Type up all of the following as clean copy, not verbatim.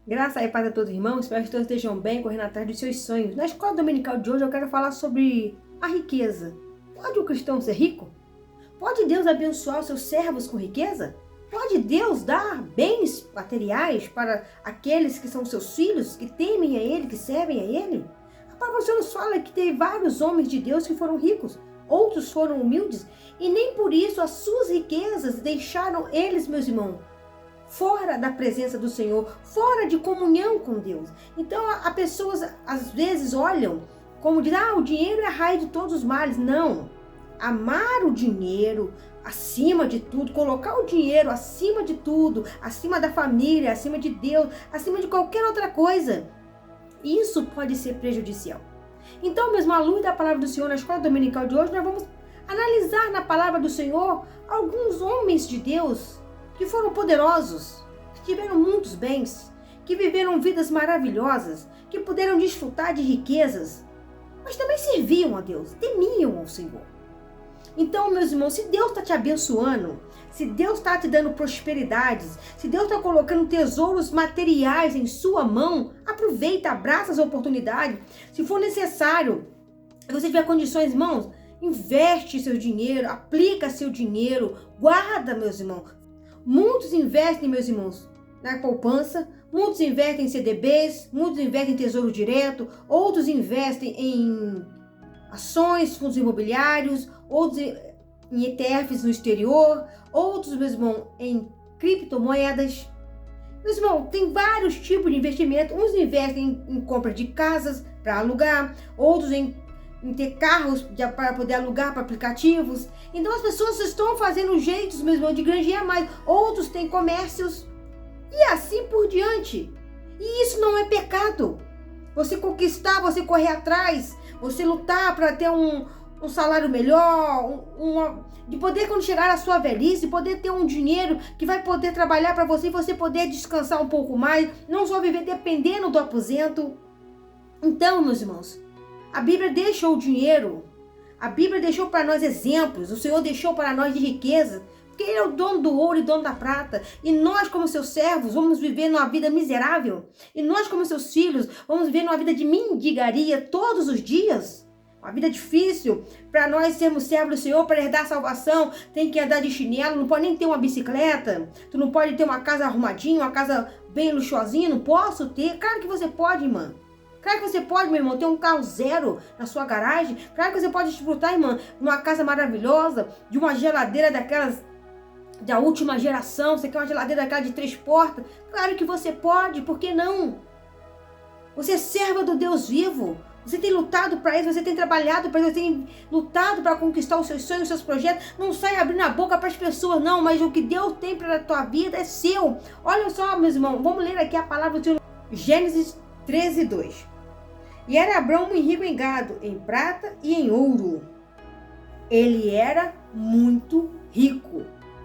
Graça e paz a todos, irmãos. Espero que todos estejam bem, correndo atrás dos seus sonhos. Na escola dominical de hoje eu quero falar sobre a riqueza. Pode o cristão ser rico? Pode Deus abençoar os seus servos com riqueza? Pode Deus dar bens materiais para aqueles que são seus filhos, que temem a Ele, que servem a Ele? A palavra do Senhor nos fala que tem vários homens de Deus que foram ricos. Outros foram humildes e nem por isso as suas riquezas deixaram eles, meus irmãos, fora da presença do Senhor, fora de comunhão com Deus. Então, as pessoas às vezes olham como diz, o dinheiro é a raiz de todos os males. Não. Amar o dinheiro acima de tudo, colocar o dinheiro acima de tudo, acima da família, acima de Deus, acima de qualquer outra coisa, isso pode ser prejudicial. Então, mesmo à luz da palavra do Senhor, na escola dominical de hoje, nós vamos analisar na palavra do Senhor alguns homens de Deus que foram poderosos, que tiveram muitos bens, que viveram vidas maravilhosas, que puderam desfrutar de riquezas, mas também serviam a Deus, temiam ao Senhor. Então, meus irmãos, se Deus está te abençoando, se Deus está te dando prosperidades, se Deus está colocando tesouros materiais em sua mão, aproveita, abraça as oportunidades. Se for necessário, se você tiver condições, irmãos, investe seu dinheiro, aplica seu dinheiro, guarda, meus irmãos. Muitos investem, meus irmãos, na poupança, muitos investem em CDBs, muitos investem em tesouro direto, outros investem em ações, fundos imobiliários, outros em ETFs no exterior, outros, meus irmãos, em criptomoedas. Meus irmãos, tem vários tipos de investimento. Uns investem em compra de casas para alugar, outros em ter carros para poder alugar para aplicativos. Então as pessoas estão fazendo jeitos, meu irmão, de granjear mais. Outros têm comércios e assim por diante. E isso não é pecado. Você conquistar, você correr atrás, você lutar para ter um salário melhor, de poder, quando chegar a sua velhice, poder ter um dinheiro que vai poder trabalhar para você e você poder descansar um pouco mais, não só viver dependendo do aposento. Então, meus irmãos, a Bíblia deixou o dinheiro, a Bíblia deixou para nós exemplos, o Senhor deixou para nós de riqueza, porque Ele é o dono do ouro e dono da prata. E nós, como seus servos, vamos viver numa vida miserável. E nós, como seus filhos, vamos viver numa vida de mendigaria todos os dias. Uma vida difícil. Para nós sermos servos do Senhor, para herdar a salvação, tem que andar de chinelo, não pode nem ter uma bicicleta. Tu não pode ter uma casa arrumadinha, uma casa bem luxuosinha. Não posso ter. Claro que você pode, irmã. Claro que você pode, meu irmão, ter um carro zero na sua garagem. Claro que você pode desfrutar, irmã, de uma casa maravilhosa, de uma geladeira daquelas da última geração. Você quer uma geladeira daquela de 3 portas? Claro que você pode, por que não? Você é serva do Deus vivo. Você tem lutado para isso, você tem trabalhado para isso, você tem lutado para conquistar os seus sonhos, os seus projetos. Não sai abrindo a boca para as pessoas, não, mas o que Deus tem para a tua vida é seu. Olha só, meus irmãos, vamos ler aqui a palavra do Senhor. Gênesis 13, 2. E era Abrão muito rico em gado, em prata e em ouro. Ele era muito rico.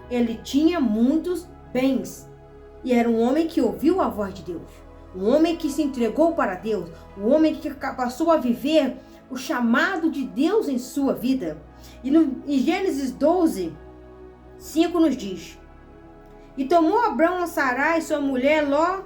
Ele tinha muitos bens. E era um homem que ouviu a voz de Deus. Um homem que se entregou para Deus. Um homem que passou a viver o chamado de Deus em sua vida. E em Gênesis 12, 5 nos diz: E tomou Abrão a Sarai, sua mulher Ló,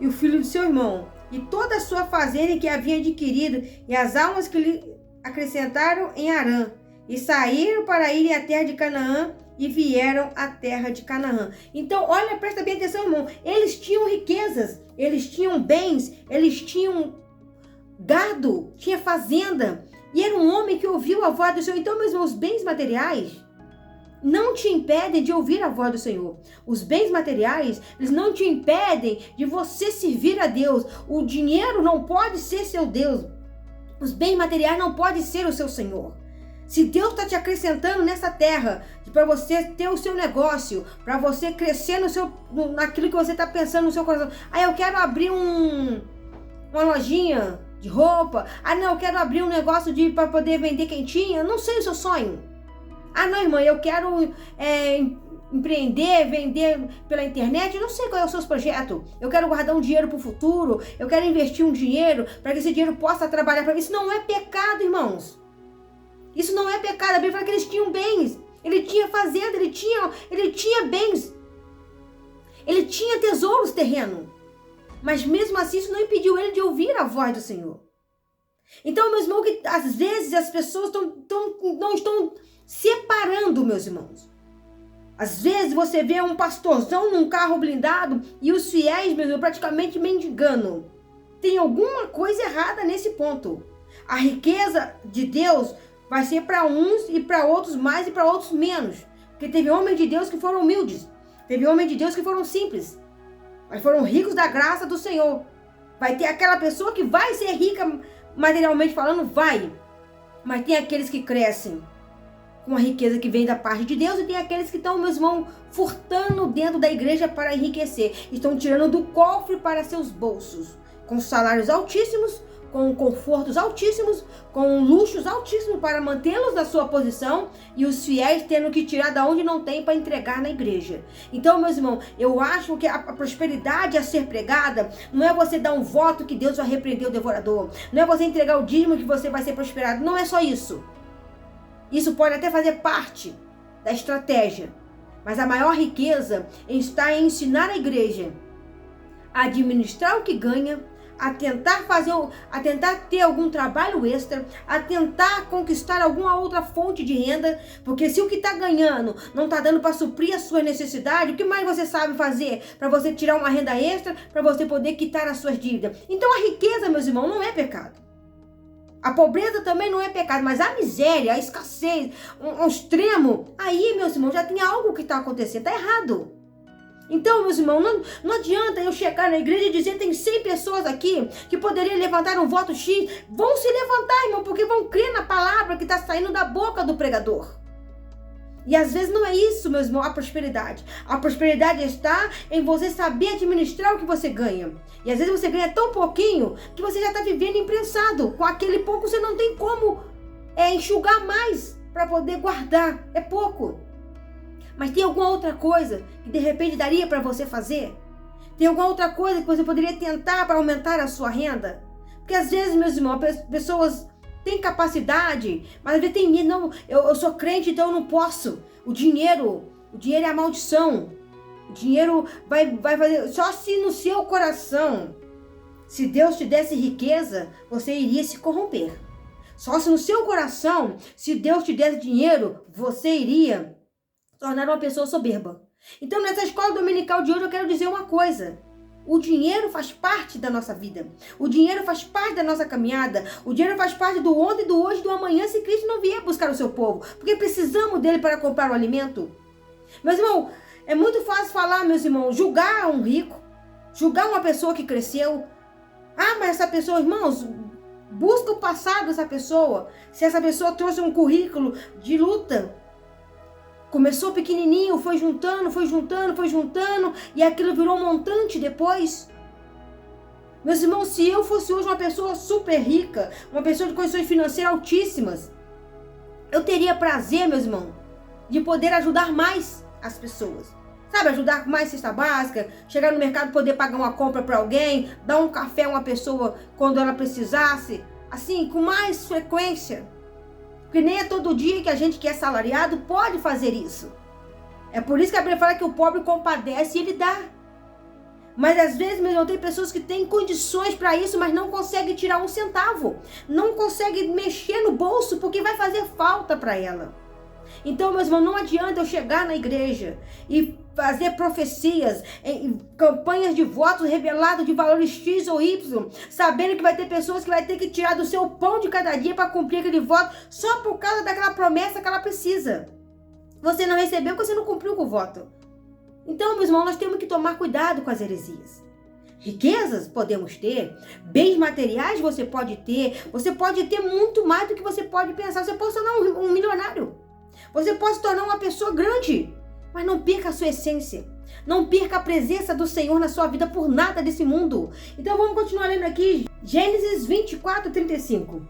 e o filho de seu irmão, e toda a sua fazenda que havia adquirido, e as almas que lhe acrescentaram em Harã, e saíram para irem à terra de Canaã, e vieram à terra de Canaã. Então, olha, presta bem atenção, irmão. Eles tinham riquezas, eles tinham bens, eles tinham gado, tinha fazenda. E era um homem que ouviu a voz do Senhor. Então, meus irmãos, os bens materiais não te impedem de ouvir a voz do Senhor. Os bens materiais, eles não te impedem de você servir a Deus. O dinheiro não pode ser seu Deus. Os bens materiais não podem ser o seu Senhor. Se Deus está te acrescentando nessa terra, para você ter o seu negócio, para você crescer naquilo que você está pensando no seu coração. Eu quero abrir uma lojinha de roupa. Não, eu quero abrir um negócio para poder vender quentinha. Não sei o seu sonho. Não, irmã, eu quero empreender, vender pela internet. Eu não sei qual é o seu projeto. Eu quero guardar um dinheiro para o futuro. Eu quero investir um dinheiro para que esse dinheiro possa trabalhar para mim. Isso não é pecado, irmãos. Isso não é pecado. A Bíblia fala que eles tinham bens. Ele tinha fazenda, ele tinha bens. Ele tinha tesouros terrenos. Mas mesmo assim, isso não impediu ele de ouvir a voz do Senhor. Então, meus irmãos, que às vezes as pessoas não estão separando, meus irmãos. Às vezes você vê um pastorzão num carro blindado e os fiéis, meus irmãos, praticamente mendigando. Tem alguma coisa errada nesse ponto. A riqueza de Deus vai ser para uns e para outros mais e para outros menos. Porque teve homens de Deus que foram humildes. Teve homens de Deus que foram simples. Mas foram ricos da graça do Senhor. Vai ter aquela pessoa que vai ser rica materialmente falando, vai. Mas tem aqueles que crescem com a riqueza que vem da parte de Deus, e tem aqueles que estão, meus irmãos, furtando dentro da igreja para enriquecer. Estão tirando do cofre para seus bolsos, com salários altíssimos, com confortos altíssimos, com luxos altíssimos para mantê-los na sua posição, e os fiéis tendo que tirar da onde não tem para entregar na igreja. Então, meus irmãos, eu acho que a prosperidade a ser pregada não é você dar um voto que Deus vai repreender o devorador, não é você entregar o dízimo que você vai ser prosperado, não é só isso. Isso pode até fazer parte da estratégia, mas a maior riqueza está em ensinar a igreja a administrar o que ganha, a tentar ter algum trabalho extra, a tentar conquistar alguma outra fonte de renda, porque se o que está ganhando não está dando para suprir a sua necessidade, o que mais você sabe fazer para você tirar uma renda extra, para você poder quitar as suas dívidas? Então a riqueza, meus irmãos, não é pecado. A pobreza também não é pecado, mas a miséria, a escassez, um extremo, aí, meus irmãos, já tem algo que está acontecendo, está errado. Então, meus irmãos, não adianta eu chegar na igreja e dizer, tem 100 pessoas aqui que poderiam levantar um voto X, vão se levantar, irmão, porque vão crer na palavra que está saindo da boca do pregador. E às vezes não é isso, meus irmãos, a prosperidade. A prosperidade está em você saber administrar o que você ganha. E às vezes você ganha tão pouquinho que você já está vivendo imprensado. Com aquele pouco você não tem como enxugar mais para poder guardar. É pouco. Mas tem alguma outra coisa que de repente daria para você fazer? Tem alguma outra coisa que você poderia tentar para aumentar a sua renda? Porque às vezes, meus irmãos, pessoas têm capacidade, mas às vezes tem medo. Não, eu sou crente, então eu não posso. O dinheiro é a maldição. O dinheiro vai fazer... Só se no seu coração, se Deus te desse riqueza, você iria se corromper. Só se no seu coração, se Deus te desse dinheiro, você iria tornar uma pessoa soberba. Então, nessa escola dominical de hoje, eu quero dizer uma coisa. O dinheiro faz parte da nossa vida. O dinheiro faz parte da nossa caminhada. O dinheiro faz parte do ontem, do hoje, do amanhã, se Cristo não vier buscar o seu povo. Porque precisamos dele para comprar o alimento. Meus irmãos, é muito fácil falar, meus irmãos, julgar um rico, julgar uma pessoa que cresceu. Ah, mas essa pessoa, irmãos, busca o passado dessa pessoa. Se essa pessoa trouxe um currículo de luta, começou pequenininho, foi juntando, e aquilo virou um montante depois. Meus irmãos, se eu fosse hoje uma pessoa super rica, uma pessoa de condições financeiras altíssimas, eu teria prazer, meus irmãos, de poder ajudar mais as pessoas. Sabe, ajudar com mais cesta básica, chegar no mercado, poder pagar uma compra para alguém, dar um café a uma pessoa quando ela precisasse, assim, com mais frequência. Porque nem é todo dia que a gente que é assalariado pode fazer isso. É por isso que a Bíblia fala que o pobre compadece e ele dá. Mas às vezes, meu irmão, tem pessoas que têm condições para isso, mas não conseguem tirar um centavo. Não conseguem mexer no bolso porque vai fazer falta para ela. Então, meus irmãos, não adianta eu chegar na igreja e fazer profecias, campanhas de votos revelados de valores X ou Y, sabendo que vai ter pessoas que vai ter que tirar do seu pão de cada dia para cumprir aquele voto, só por causa daquela promessa que ela precisa. Você não recebeu porque você não cumpriu com o voto. Então, meus irmãos, nós temos que tomar cuidado com as heresias. Riquezas podemos ter, bens materiais você pode ter muito mais do que você pode pensar. Você pode se tornar um milionário. Você pode se tornar uma pessoa grande, mas não perca a sua essência. Não perca a presença do Senhor na sua vida por nada desse mundo. Então vamos continuar lendo aqui, Gênesis 24:35.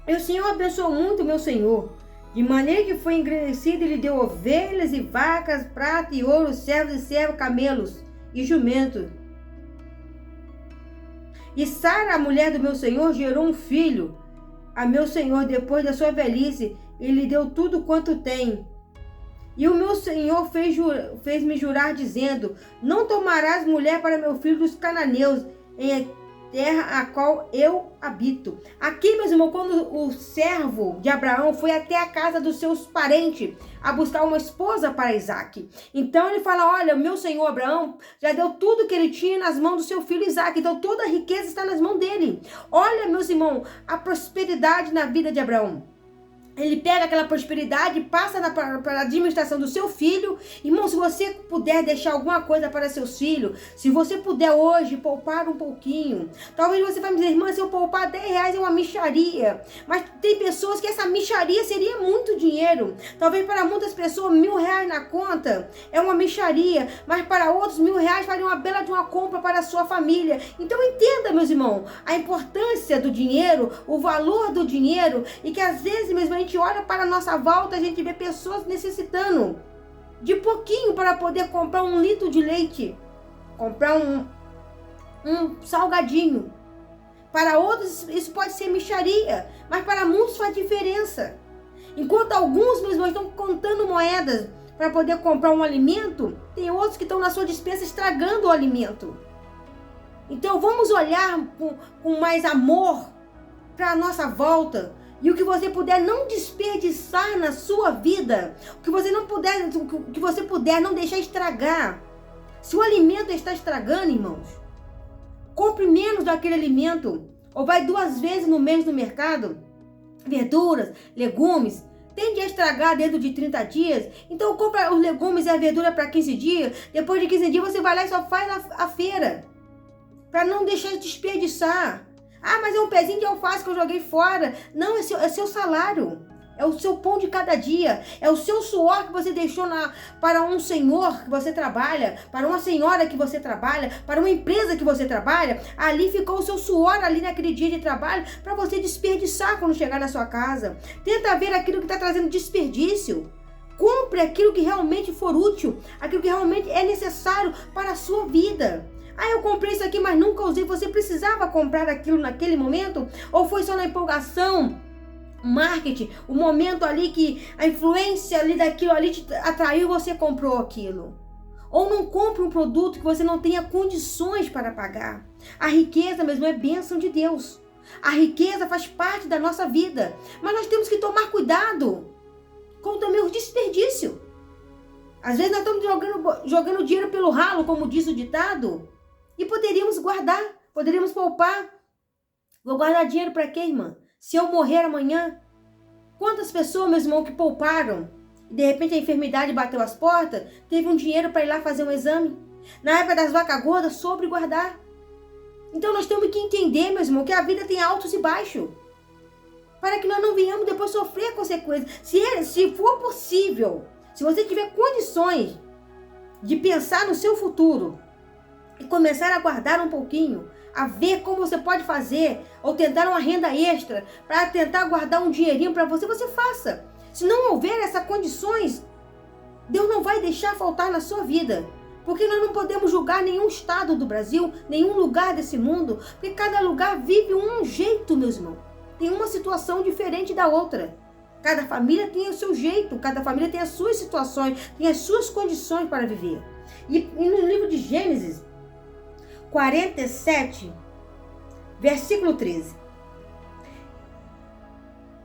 E o Senhor abençoou muito meu Senhor, de maneira que foi engrandecido e lhe deu ovelhas e vacas, prata e ouro, servos e servas, camelos e jumentos. E Sara, a mulher do meu Senhor, gerou um filho a meu Senhor depois da sua velhice, e lhe deu tudo quanto tem. E o meu Senhor fez-me jurar, dizendo: não tomarás mulher para meu filho dos cananeus, em terra a qual eu habito. Aqui, meus irmãos, quando o servo de Abraão foi até a casa dos seus parentes a buscar uma esposa para Isaac. Então ele fala, olha, meu senhor Abraão já deu tudo que ele tinha nas mãos do seu filho Isaac. Então toda a riqueza está nas mãos dele. Olha, meus irmãos, a prosperidade na vida de Abraão. Ele pega aquela prosperidade e passa para a administração do seu filho. Irmão, se você puder deixar alguma coisa para seus filhos, se você puder hoje poupar um pouquinho, talvez você vai me dizer, irmã, se eu poupar 10 reais é uma mixaria. Mas tem pessoas que essa mixaria seria muito dinheiro. Talvez para muitas pessoas 1.000 reais na conta é uma mixaria, mas para outros 1.000 reais faria uma bela de uma compra para a sua família. Então entenda, meus irmãos, a importância do dinheiro, o valor do dinheiro, e que às vezes, mesmo a gente olha para a nossa volta, a gente vê pessoas necessitando de pouquinho para poder comprar 1 litro de leite, comprar um salgadinho. Para outros isso pode ser mixaria, mas para muitos faz diferença. Enquanto alguns mesmo estão contando moedas para poder comprar um alimento, tem outros que estão na sua despensa estragando o alimento. Então vamos olhar com mais amor para a nossa volta. E o que você puder não desperdiçar na sua vida, o que você puder não deixar estragar. Se o alimento está estragando, irmãos, compre menos daquele alimento. Ou vai 2 vezes no mês no mercado, verduras, legumes, tende a estragar dentro de 30 dias. Então compra os legumes e a verdura para 15 dias. Depois de 15 dias você vai lá e só faz a feira, para não deixar de desperdiçar. Ah, mas é um pezinho de alface que eu joguei fora. Não, é seu salário. É o seu pão de cada dia. É o seu suor que você deixou para um senhor que você trabalha, para uma senhora que você trabalha, para uma empresa que você trabalha. Ali ficou o seu suor ali naquele dia de trabalho para você desperdiçar quando chegar na sua casa. Tenta ver aquilo que está trazendo desperdício. Compre aquilo que realmente for útil, aquilo que realmente é necessário para a sua vida. Ah, eu comprei isso aqui, mas nunca usei. Você precisava comprar aquilo naquele momento? Ou foi só na empolgação, marketing, o momento ali que a influência ali daquilo ali te atraiu, você comprou aquilo? Ou não compre um produto que você não tenha condições para pagar. A riqueza mesmo é bênção de Deus. A riqueza faz parte da nossa vida. Mas nós temos que tomar cuidado com também o desperdício. Às vezes nós estamos jogando dinheiro pelo ralo, como diz o ditado. E poderíamos guardar, poderíamos poupar. Vou guardar dinheiro para quê, irmã? Se eu morrer amanhã? Quantas pessoas, meu irmão, que pouparam e de repente a enfermidade bateu as portas, teve um dinheiro para ir lá fazer um exame? Na época das vacas gordas, sobre guardar. Então nós temos que entender, meu irmão, que a vida tem altos e baixos, para que nós não venhamos depois sofrer consequências. Se for possível, se você tiver condições de pensar no seu futuro, e começar a guardar um pouquinho, a ver como você pode fazer, ou tentar uma renda extra, para tentar guardar um dinheirinho para você, você faça. Se não houver essas condições, Deus não vai deixar faltar na sua vida. Porque nós não podemos julgar nenhum estado do Brasil, nenhum lugar desse mundo, porque cada lugar vive um jeito, meus irmãos. Tem uma situação diferente da outra. Cada família tem o seu jeito, cada família tem as suas situações, tem as suas condições para viver. E no livro de Gênesis 47, versículo 13.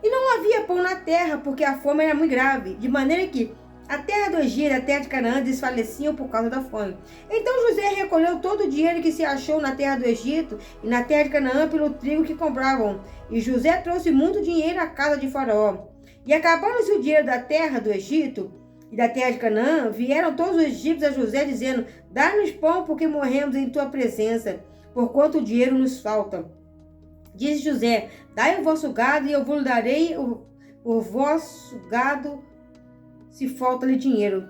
E não havia pão na terra, porque a fome era muito grave, de maneira que a terra do Egito e a terra de Canaã desfaleciam por causa da fome. Então José recolheu todo o dinheiro que se achou na terra do Egito e na terra de Canaã pelo trigo que compravam. E José trouxe muito dinheiro à casa de Faraó. E acabando-se o dinheiro da terra do Egito e da terra de Canaã, vieram todos os egípcios a José, dizendo: dá-nos pão, porque morremos em tua presença, porquanto o dinheiro nos falta. Diz José: dai o vosso gado, e eu vos darei o vosso gado, se falta-lhe dinheiro.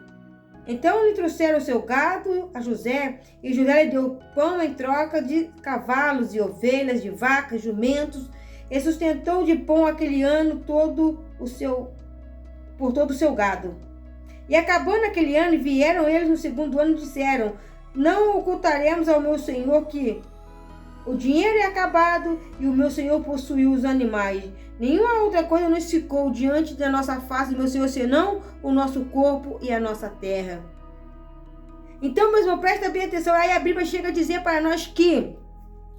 Então lhe trouxeram o seu gado a José, e José lhe deu pão em troca de cavalos e ovelhas, de vacas, jumentos, e sustentou de pão aquele ano todo por todo o seu gado. E acabando aquele ano, vieram eles no segundo ano e disseram: não ocultaremos ao meu senhor que o dinheiro é acabado e o meu senhor possuiu os animais. Nenhuma outra coisa nos ficou diante da nossa face, meu senhor, senão o nosso corpo e a nossa terra. Então, meu irmão, presta bem atenção. Aí a Bíblia chega a dizer para nós que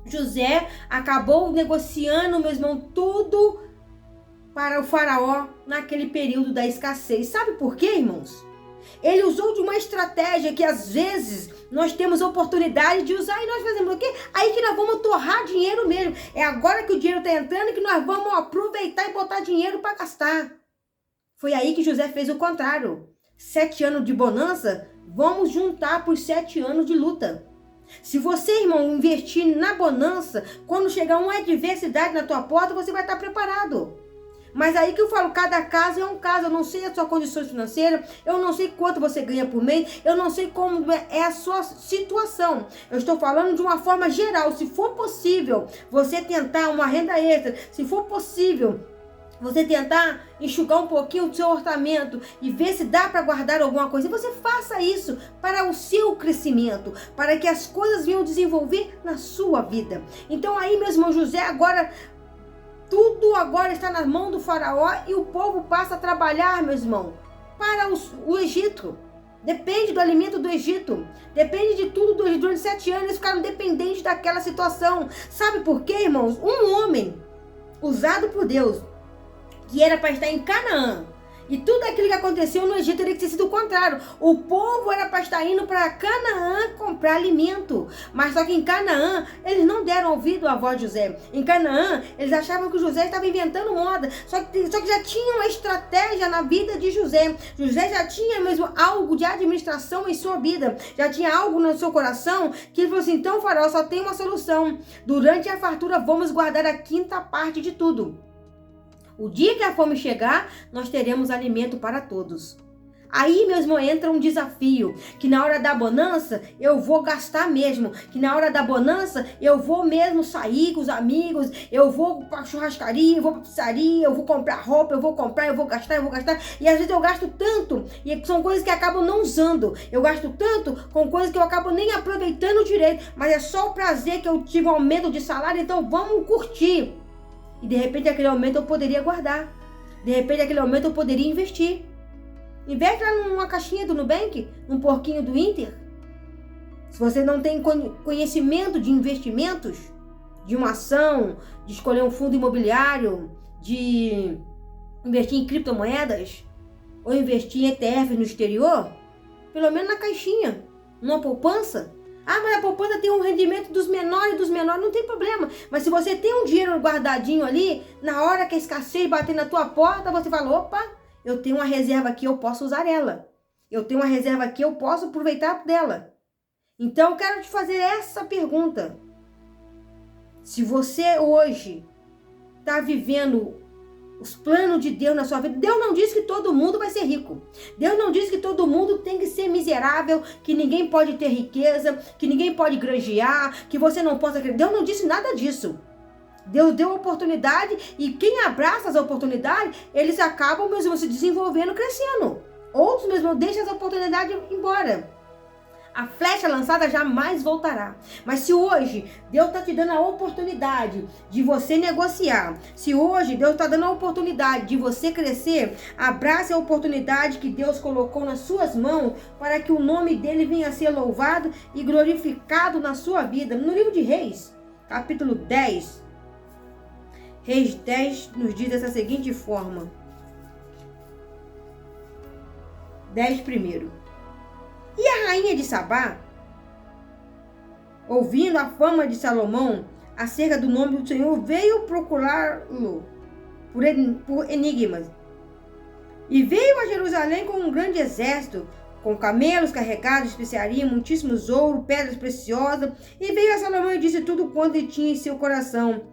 José acabou negociando, meu irmão, tudo para o faraó naquele período da escassez. Sabe por quê, irmãos? Ele usou de uma estratégia que às vezes nós temos oportunidade de usar e nós fazemos o quê? Aí que nós vamos torrar dinheiro mesmo. É agora que o dinheiro está entrando que nós vamos aproveitar e botar dinheiro para gastar. Foi aí que José fez o contrário. 7 anos de bonança, vamos juntar por 7 anos de luta. Se você, irmão, investir na bonança, quando chegar uma adversidade na tua porta, você vai estar preparado. Mas aí que eu falo, cada caso é um caso. Eu não sei a sua condição financeira, eu não sei quanto você ganha por mês, eu não sei como é a sua situação. Eu estou falando de uma forma geral. Se for possível você tentar uma renda extra, se for possível você tentar enxugar um pouquinho do seu orçamento e ver se dá para guardar alguma coisa, você faça isso para o seu crescimento, para que as coisas venham desenvolver na sua vida. Então aí, meu irmão José, agora tudo agora está nas mãos do faraó e o povo passa a trabalhar, meu irmão, para o Egito. Depende do alimento do Egito. Depende de tudo do Egito. Durante 7 anos eles ficaram dependentes daquela situação. Sabe por quê, irmãos? Um homem usado por Deus, que era para estar em Canaã, e tudo aquilo que aconteceu no Egito teria que ter sido o contrário. O povo era para estar indo para Canaã comprar alimento. Mas só que em Canaã, eles não deram ouvido à voz de José. Em Canaã, eles achavam que José estava inventando moda. Só que já tinha uma estratégia na vida de José. José já tinha mesmo algo de administração em sua vida. Já tinha algo no seu coração que ele falou assim, então, faraó, só tem uma solução. Durante a fartura, vamos guardar a 5ª parte de tudo. O dia que a fome chegar, nós teremos alimento para todos. Aí, meu irmão, entra um desafio, que na hora da bonança eu vou gastar mesmo, que na hora da bonança eu vou mesmo sair com os amigos, eu vou para churrascaria, eu vou para pizzaria, eu vou comprar roupa, eu vou comprar, eu vou gastar, e às vezes eu gasto tanto, e são coisas que eu acabo não usando, eu gasto tanto com coisas que eu acabo nem aproveitando direito, mas é só o prazer que eu tive um aumento de salário, então vamos curtir. E de repente aquele aumento eu poderia guardar. De repente aquele aumento eu poderia investir. Investe lá numa caixinha do Nubank, num porquinho do Inter. Se você não tem conhecimento de investimentos, de uma ação, de escolher um fundo imobiliário, de investir em criptomoedas, ou investir em ETFs no exterior, pelo menos na caixinha, numa poupança. Ah, mas a poupança tem um rendimento dos menores, não tem problema. Mas se você tem um dinheiro guardadinho ali, na hora que a escassez bater na tua porta, você fala, opa, eu tenho uma reserva aqui, eu posso usar ela. Eu tenho uma reserva aqui, eu posso aproveitar dela. Então, eu quero te fazer essa pergunta. Se você hoje está vivendo os planos de Deus na sua vida, Deus não diz que todo mundo vai ser rico. Deus não diz que todo mundo tem que ser miserável, que ninguém pode ter riqueza, que ninguém pode granjear, que você não possa... Deus não disse nada disso. Deus deu oportunidade e quem abraça as oportunidades, eles acabam mesmo se desenvolvendo, crescendo. Outros mesmo deixam as oportunidades embora. A flecha lançada jamais voltará. Mas se hoje Deus está te dando a oportunidade de você negociar, se hoje Deus está dando a oportunidade de você crescer, abrace a oportunidade que Deus colocou nas suas mãos para que o nome dele venha a ser louvado e glorificado na sua vida. No livro de Reis, capítulo 10, Reis 10 nos diz dessa seguinte forma. 10 primeiro. E a rainha de Sabá, ouvindo a fama de Salomão acerca do nome do Senhor, veio procurá-lo por enigmas. E veio a Jerusalém com um grande exército, com camelos carregados de especiaria, muitíssimos ouro, pedras preciosas. E veio a Salomão e disse tudo quanto ele tinha em seu coração.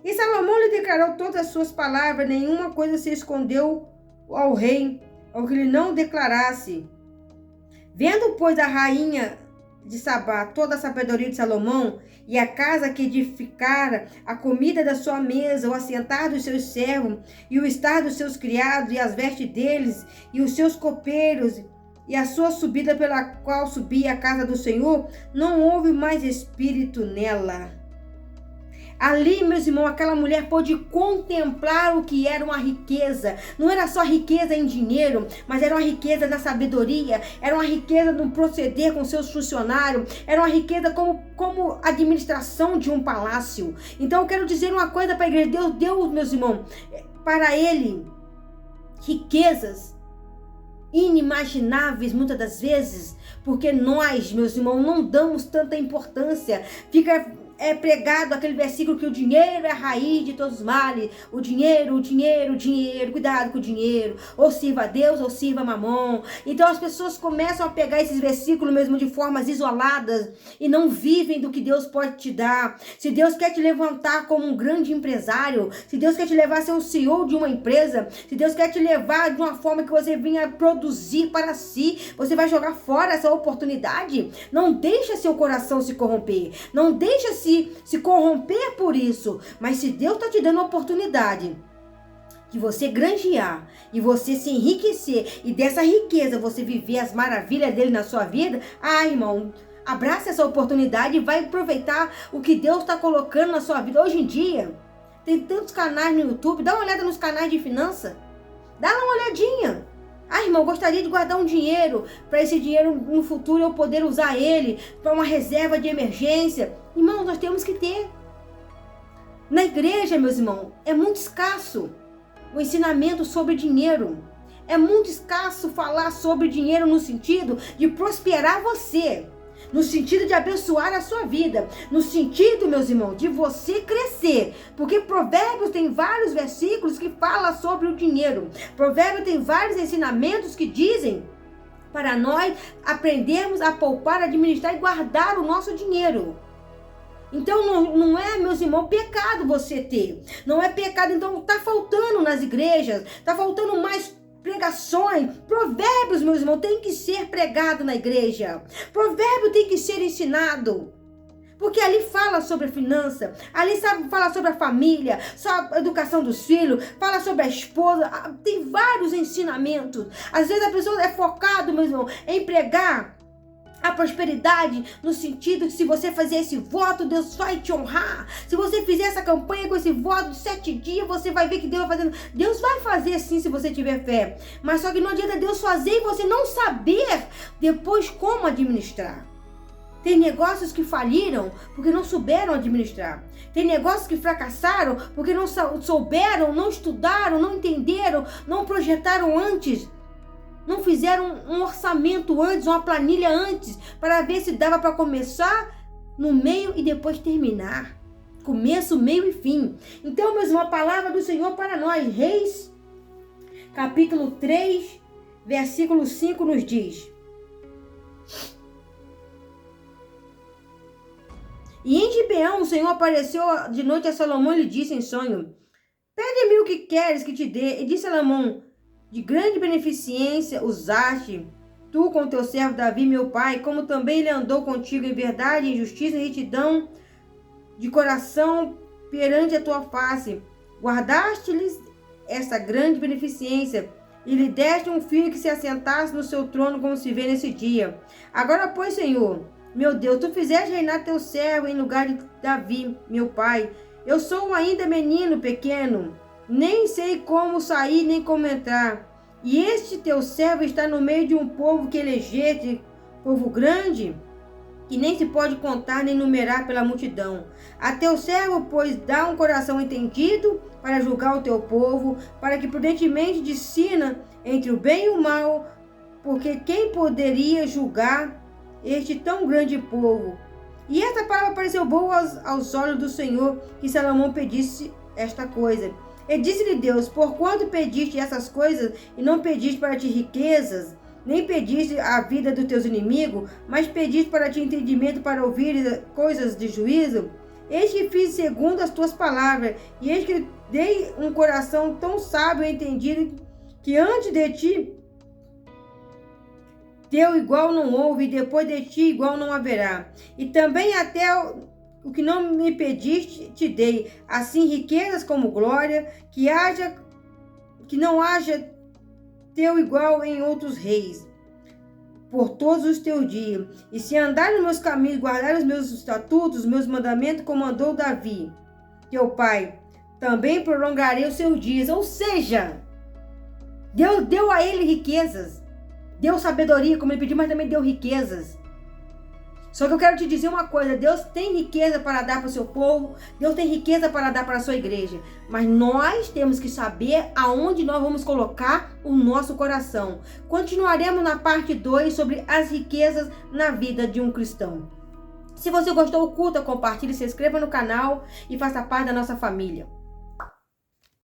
E Salomão lhe declarou todas as suas palavras, nenhuma coisa se escondeu ao rei, ao que lhe não declarasse. Vendo, pois, a rainha de Sabá toda a sabedoria de Salomão e a casa que edificara, a comida da sua mesa, o assentar dos seus servos e o estar dos seus criados e as vestes deles e os seus copeiros e a sua subida pela qual subia a casa do Senhor, não houve mais espírito nela. Ali, meus irmãos, aquela mulher pôde contemplar o que era uma riqueza. Não era só riqueza em dinheiro, mas era uma riqueza na sabedoria, era uma riqueza no proceder com seus funcionários, era uma riqueza como administração de um palácio. Então eu quero dizer uma coisa para a igreja. Deus deu, meus irmãos, para ele riquezas inimagináveis muitas das vezes, porque nós, meus irmãos, não damos tanta importância. Fica pregado aquele versículo que o dinheiro é a raiz de todos os males. O dinheiro, cuidado com o dinheiro. Ou sirva a Deus ou sirva a Mamon. Então as pessoas começam a pegar esses versículos mesmo de formas isoladas e não vivem do que Deus pode te dar. Se Deus quer te levantar como um grande empresário, se Deus quer te levar a ser um CEO de uma empresa, se Deus quer te levar de uma forma que você venha produzir para si, você vai jogar fora essa oportunidade. Não deixa seu coração se corromper. Não deixa se corromper por isso. Mas se Deus está te dando a oportunidade de você granjear e você se enriquecer e dessa riqueza você viver as maravilhas dele na sua vida, irmão, abraça essa oportunidade e vai aproveitar o que Deus está colocando na sua vida. Hoje em dia tem tantos canais no YouTube. Dá uma olhada nos canais de finança, dá uma olhadinha. Irmão, gostaria de guardar um dinheiro, para esse dinheiro no futuro eu poder usar ele para uma reserva de emergência. Irmão, nós temos que ter. Na igreja, meus irmãos, é muito escasso o ensinamento sobre dinheiro. É muito escasso falar sobre dinheiro no sentido de prosperar você, no sentido de abençoar a sua vida, no sentido, meus irmãos, de você crescer. Porque Provérbios tem vários versículos que falam sobre o dinheiro. Provérbios tem vários ensinamentos que dizem para nós aprendermos a poupar, administrar e guardar o nosso dinheiro. Então não é, meus irmãos, pecado você ter. Não é pecado, então está faltando nas igrejas, está faltando mais pregações. Provérbios, meus irmãos, tem que ser pregado na igreja. Provérbio tem que ser ensinado. Porque ali fala sobre a finança, ali fala sobre a família, sobre a educação dos filhos, fala sobre a esposa. Tem vários ensinamentos. Às vezes a pessoa é focada, meu irmão, em pregar a prosperidade, no sentido que se você fazer esse voto, Deus vai te honrar. Se você fizer essa campanha com esse voto de 7 dias, você vai ver que Deus vai fazendo. Deus vai fazer sim, se você tiver fé. Mas só que não adianta Deus fazer e você não saber depois como administrar. Tem negócios que faliram porque não souberam administrar. Tem negócios que fracassaram porque não souberam, não estudaram, não entenderam, não projetaram antes. Não fizeram um orçamento antes, uma planilha antes, para ver se dava para começar no meio e depois terminar. Começo, meio e fim. Então, meus irmãos, a palavra do Senhor para nós, Reis, capítulo 3, versículo 5, nos diz: E em Gibeão o Senhor apareceu de noite a Salomão e lhe disse em sonho: Pede-me o que queres que te dê. E disse Salomão: De grande beneficência usaste tu com teu servo Davi, meu pai, como também ele andou contigo em verdade, em justiça e retidão de coração perante a tua face. Guardaste-lhes essa grande beneficência e lhe deste um filho que se assentasse no seu trono, como se vê nesse dia. Agora, pois, Senhor, meu Deus, tu fizeste reinar teu servo em lugar de Davi, meu pai. Eu sou ainda menino pequeno, nem sei como sair nem como entrar. E este teu servo está no meio de um povo que elegeste, povo grande, que nem se pode contar nem numerar pela multidão. A teu servo, pois, dá um coração entendido para julgar o teu povo, para que prudentemente discina entre o bem e o mal, porque quem poderia julgar este tão grande povo? E esta palavra pareceu boa aos olhos do Senhor, que Salomão pedisse esta coisa. E disse-lhe Deus: Porquanto pediste essas coisas, e não pediste para ti riquezas, nem pediste a vida dos teus inimigos, mas pediste para ti entendimento para ouvir coisas de juízo? Eis que fiz segundo as tuas palavras, e eis que dei um coração tão sábio e entendido, que antes de ti teu igual não houve, e depois de ti igual não haverá. E também até o que não me pediste te dei, assim riquezas como glória, que não haja teu igual em outros reis, por todos os teus dias. E se andar nos meus caminhos, guardar os meus estatutos, os meus mandamentos, como andou Davi, Teu pai também prolongarei os seus dias. Ou seja, Deus deu a ele riquezas. Deu sabedoria, como ele pediu, mas também deu riquezas. Só que eu quero te dizer uma coisa, Deus tem riqueza para dar para o seu povo, Deus tem riqueza para dar para a sua igreja, mas nós temos que saber aonde nós vamos colocar o nosso coração. Continuaremos na parte 2 sobre as riquezas na vida de um cristão. Se você gostou do culto, compartilhe, se inscreva no canal e faça parte da nossa família.